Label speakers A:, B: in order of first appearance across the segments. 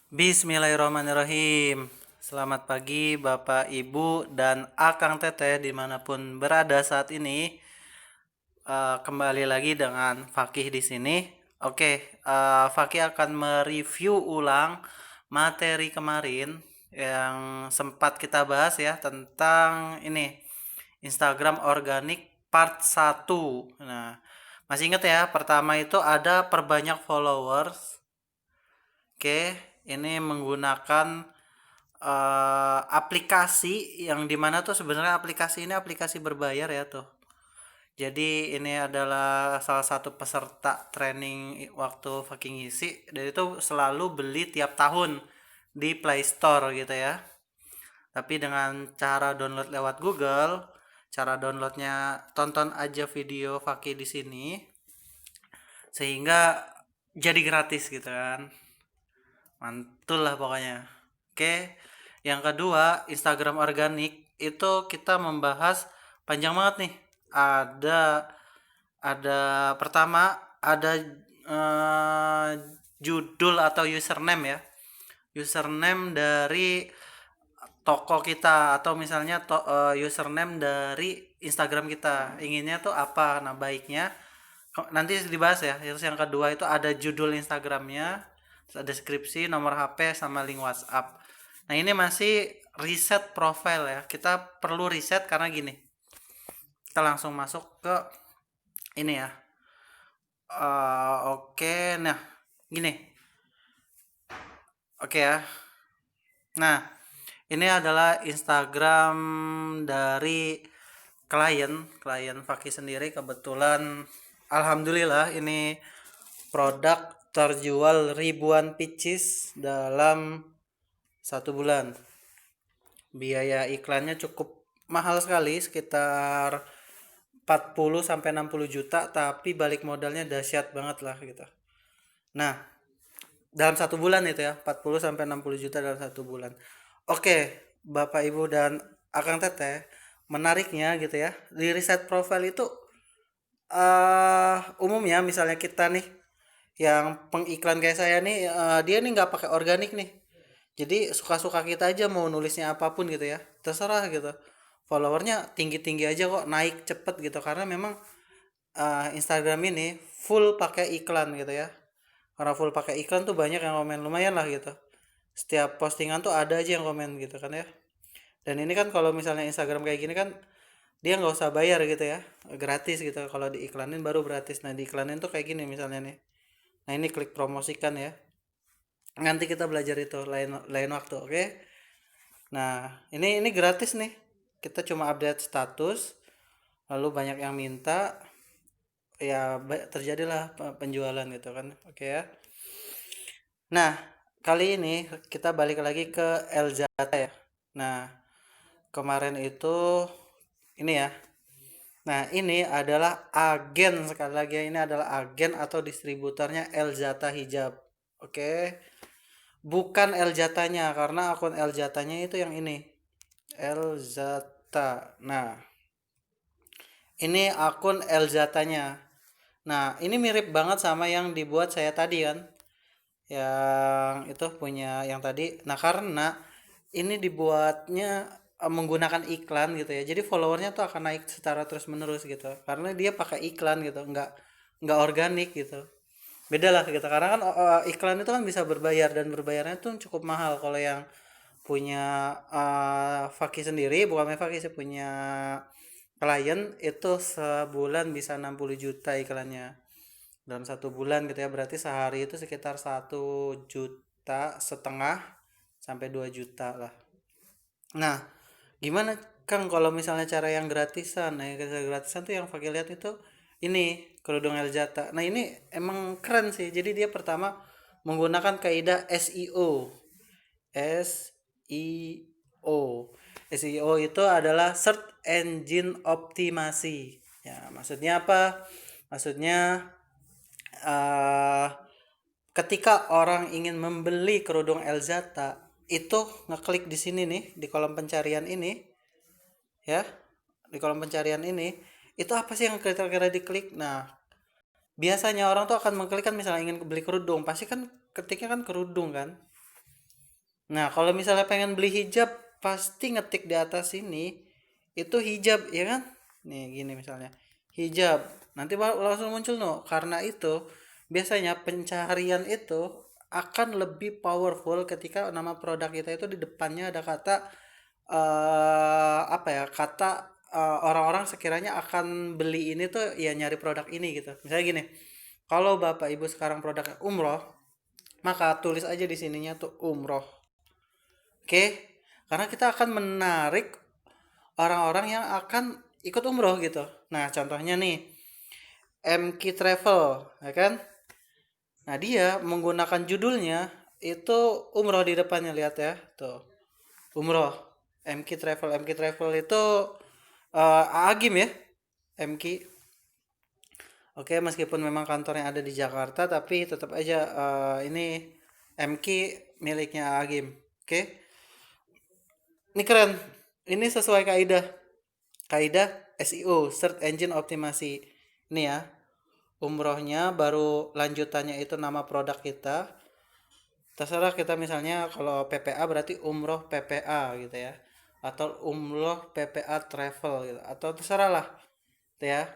A: Bismillahirrahmanirrahim. Selamat pagi Bapak, Ibu, dan Akang Teteh dimanapun berada saat ini. Kembali lagi dengan Fakih di sini. Oke, Fakih akan mereview ulang materi kemarin yang sempat kita bahas ya tentang ini Instagram organik part 1. Nah, masih ingat ya, pertama itu ada perbanyak followers. Oke, ini menggunakan aplikasi yang dimana tuh sebenarnya aplikasi ini aplikasi berbayar ya tuh. Jadi ini adalah salah satu peserta training waktu fucking isi dan itu selalu beli tiap tahun di Play Store gitu ya. Tapi dengan cara download lewat Google, cara downloadnya tonton aja video Fakih di sini sehingga jadi gratis gitu kan. Mantul lah pokoknya. Oke. Yang kedua, Instagram organik itu kita membahas panjang banget nih. Ada pertama ada judul atau username ya. Username dari toko kita atau misalnya username dari Instagram kita. Inginnya tuh apa? Nah, baiknya nanti dibahas ya. Terus yang kedua itu ada judul Instagramnya, ada deskripsi, nomor HP, sama link WhatsApp. Nah ini masih riset profile ya. Kita perlu riset karena gini. Kita langsung masuk ke ini ya. Oke, nah gini. Oke ya. Nah ini adalah Instagram dari klien Fakih sendiri. Kebetulan alhamdulillah ini produk terjual ribuan pieces dalam 1 bulan. Biaya iklannya cukup mahal sekali, sekitar 40 sampai 60 juta, tapi balik modalnya dahsyat banget lah gitu. Nah, dalam 1 bulan itu ya, 40 sampai 60 juta dalam 1 bulan. Oke, Bapak Ibu dan Akang Teteh, menariknya gitu ya, di riset profile itu umumnya misalnya kita nih yang pengiklan kayak saya nih, dia nih nggak pakai organik nih. Jadi suka-suka kita aja mau nulisnya apapun gitu ya, terserah gitu. Followernya tinggi-tinggi aja kok, naik cepet gitu karena memang Instagram ini full pakai iklan gitu ya. Karena full pakai iklan tuh banyak yang komen lumayan lah gitu. Setiap postingan tuh ada aja yang komen gitu kan ya. Dan ini kan kalau misalnya Instagram kayak gini kan dia nggak usah bayar gitu ya, gratis gitu. Kalau diiklanin baru gratis. Nah diiklanin tuh kayak gini misalnya nih. Nah ini klik promosikan ya. Nanti kita belajar itu lain lain waktu, oke? Nah ini gratis nih. Kita cuma update status, lalu banyak yang minta, ya terjadilah penjualan gitu kan, oke ya. Nah kali ini kita balik lagi ke Elzata ya. Nah kemarin itu ini ya. Nah ini adalah agen, sekali lagi ya, ini adalah agen atau distributornya Elzata Hijab, oke. Bukan Elzatanya karena akun Elzatanya itu yang ini Elzata. Nah ini akun Elzatanya. Nah ini mirip banget sama yang dibuat saya tadi kan, yang itu punya yang tadi. Nah karena ini dibuatnya menggunakan iklan gitu ya, jadi followernya tuh akan naik secara terus menerus gitu karena dia pakai iklan gitu, nggak organik gitu. Beda lah gitu karena kan iklan itu kan bisa berbayar dan berbayarnya tuh cukup mahal. Kalau yang punya Fakih sendiri, bukan Fakih sih, punya klien itu sebulan bisa 60 juta iklannya dalam 1 bulan gitu ya. Berarti sehari itu sekitar 1,5 juta sampai 2 juta lah. Nah gimana Kang kalau misalnya cara yang gratisan? Nah yang gratisan tuh yang Fakir lihat itu ini kerudung Elzata. Nah ini emang keren sih. Jadi dia pertama menggunakan kaidah SEO. SEO. SEO itu adalah Search Engine Optimasi. Ya maksudnya apa? Maksudnya uh, ketika orang ingin membeli kerudung Elzata itu ngeklik di sini nih di kolom pencarian ini ya, di kolom pencarian ini itu apa sih yang kira-kira diklik. Nah biasanya orang tuh akan mengklik kan, misalnya ingin beli kerudung pasti kan ketiknya kan kerudung kan. Nah, kalau misalnya pengen beli hijab, pasti ngetik di atas sini itu hijab, ya kan? Nih, gini misalnya. Hijab. Nanti langsung muncul no. Karena itu biasanya pencarian itu akan lebih powerful ketika nama produk kita itu di depannya ada kata apa ya? Kata orang-orang sekiranya akan beli ini tuh ya nyari produk ini gitu. Misalnya gini. Kalau Bapak Ibu sekarang produknya umroh, maka tulis aja di sininya tuh umroh. Oke, karena kita akan menarik orang-orang yang akan ikut umroh gitu. Nah, contohnya nih, MK Travel, ya kan? Nah, dia menggunakan judulnya itu umroh di depannya, lihat ya, tuh. Umroh. MK Travel itu Agim ya, MK. Oke, meskipun memang kantornya ada di Jakarta, tapi tetap aja ini MK miliknya Agim. Oke, ini keren. Ini sesuai kaidah. Kaidah SEO, Search Engine Optimasi. Ini ya, umrohnya baru lanjutannya itu nama produk kita. Terserah kita misalnya kalau PPA berarti umroh PPA gitu ya. Atau umroh PPA travel gitu. Atau terserah lah gitu ya.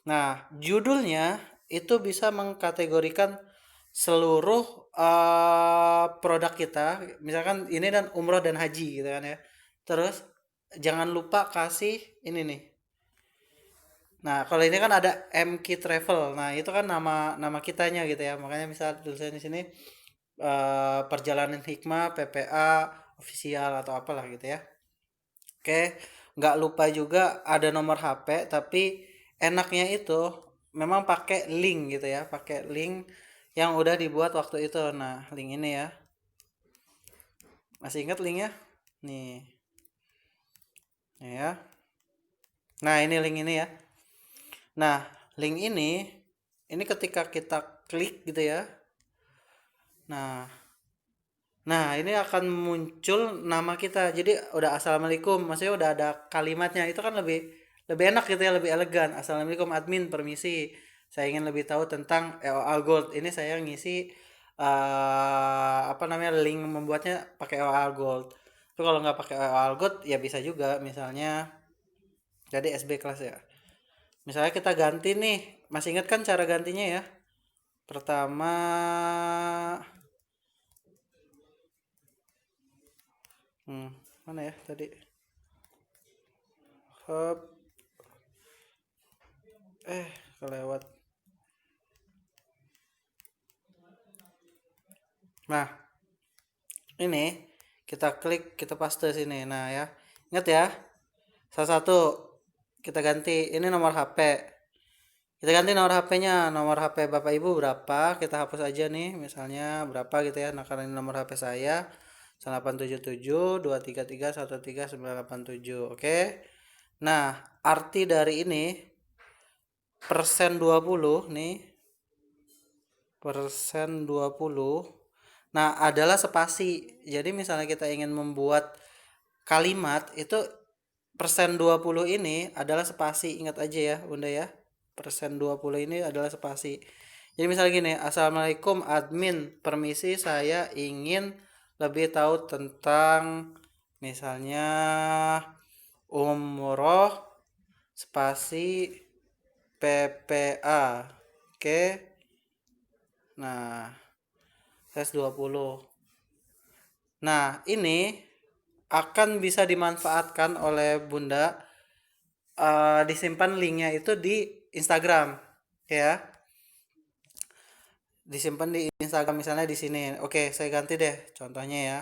A: Nah, judulnya itu bisa mengkategorikan seluruh produk kita. Misalkan ini dan umroh dan haji gitu kan ya. Terus jangan lupa kasih ini nih. Nah, kalau ini kan ada MK Travel. Nah, itu kan nama nama kitanya gitu ya. Makanya misal tulisan di sini perjalanan hikmah PPA official atau apalah gitu ya. Oke, nggak lupa juga ada nomor HP, tapi enaknya itu memang pakai link gitu ya, pakai link yang udah dibuat waktu itu. Nah, link ini ya. Masih ingat linknya? Nih, nih ya. Nah, ini link ini ya. Nah, link ini ketika kita klik gitu ya. Nah, ini akan muncul nama kita. Jadi udah assalamualaikum, maksudnya udah ada kalimatnya. Itu kan lebih lebih enak gitu ya, lebih elegan. Assalamualaikum admin, permisi. Saya ingin lebih tahu tentang EOA Gold. Ini saya ngisi apa namanya link membuatnya pakai EOA Gold. Tapi kalau nggak pakai EOA Gold ya bisa juga. Misalnya jadi SB kelas ya. Misalnya kita ganti nih, masih ingat kan cara gantinya ya? Pertama, mana ya tadi? Hop, kelewat. Nah, ini kita klik, kita paste sini. Nah ya, ingat ya, salah satu kita ganti ini nomor HP. Kita ganti nomor HP-nya, nomor HP Bapak Ibu berapa? Kita hapus aja nih, misalnya berapa gitu ya. Nah, karena ini nomor HP saya 877 233 13 13 Oke. Nah, arti dari ini persen 20 nih, persen 20. Nah, adalah spasi. Jadi misalnya kita ingin membuat kalimat itu persen 20 ini adalah spasi. Ingat aja ya, Bunda ya. Persen 20 ini adalah spasi. Jadi misalnya gini, Assalamualaikum admin, permisi saya ingin lebih tahu tentang misalnya umroh spasi PPA. Oke. Nah, tes 20. Nah, ini akan bisa dimanfaatkan oleh Bunda, disimpan linknya itu di Instagram ya, disimpan di Instagram misalnya di sini. Oke, saya ganti deh contohnya ya.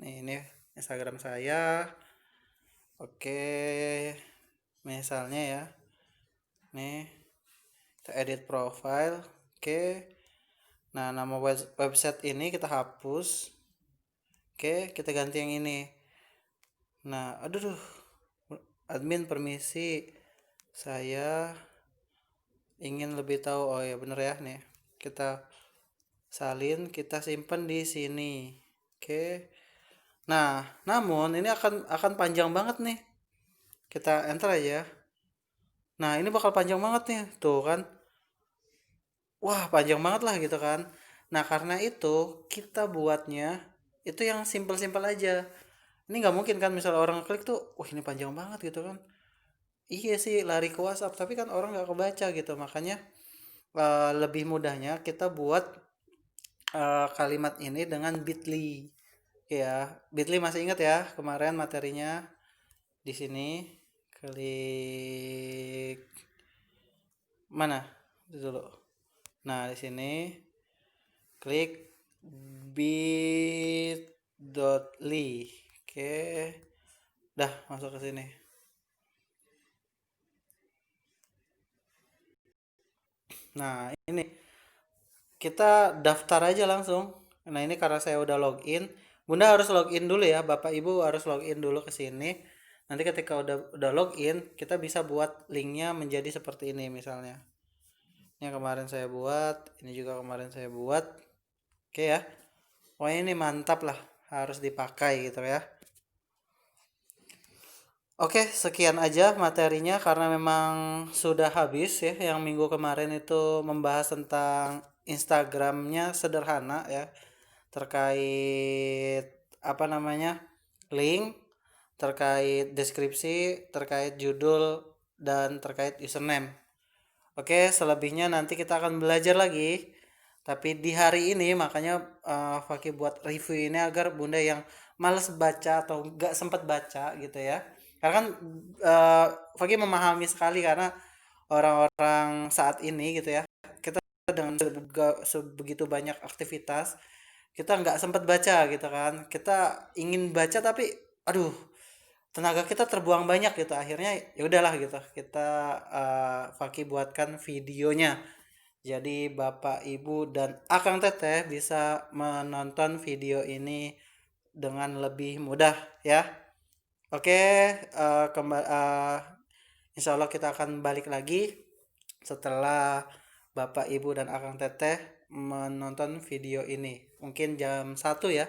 A: Nih, ini Instagram saya. Oke, misalnya ya, nih kita edit profile. Oke, nah nama website ini kita hapus. Oke, kita ganti yang ini. Nah, aduh, admin permisi, saya ingin lebih tahu. Oh ya bener ya, nih kita salin, kita simpan di sini. Oke, nah namun ini akan panjang banget nih. Kita enter aja. Nah, ini bakal panjang banget nih, tuh kan. Wah, panjang banget lah gitu kan. Nah, karena itu kita buatnya Itu yang simpel-simpel aja. Ini nggak mungkin kan misal orang klik tuh, wah ini panjang banget gitu kan. Iya sih lari ke WhatsApp, tapi kan orang nggak kebaca gitu. Makanya lebih mudahnya kita buat kalimat ini dengan Bitly. Ya, Bitly masih ingat ya kemarin materinya di sini. Klik mana? Itu dulu. Nah, di sini klik bit.ly. Oke. Dah masuk ke sini. Nah, ini kita daftar aja langsung. Nah, ini karena saya udah login. Bunda harus login dulu ya, Bapak Ibu harus login dulu ke sini. Nanti ketika udah login, kita bisa buat linknya menjadi seperti ini misalnya. Ini yang kemarin saya buat, ini juga kemarin saya buat. Oke ya. Pokoknya ini mantap lah, harus dipakai gitu ya. Oke, sekian aja materinya karena memang sudah habis ya. Yang minggu kemarin itu membahas tentang Instagramnya sederhana ya, terkait apa namanya, link, terkait deskripsi, terkait judul, dan terkait username. Oke, selebihnya nanti kita akan belajar lagi. Tapi di hari ini makanya Fakih buat review ini agar Bunda yang males baca atau nggak sempat baca gitu ya. Karena kan uh, Fakih memahami sekali karena orang-orang saat ini gitu ya. Kita dengan sebegitu banyak aktivitas, kita nggak sempat baca gitu kan. Kita ingin baca tapi aduh tenaga kita terbuang banyak gitu, akhirnya ya udahlah gitu kita Fakih buatkan videonya, jadi Bapak Ibu dan Akang Teteh bisa menonton video ini dengan lebih mudah ya. Oke, insya Allah kita akan balik lagi setelah Bapak Ibu dan Akang Teteh menonton video ini mungkin jam 1 ya.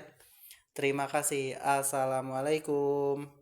A: Terima kasih. Assalamualaikum.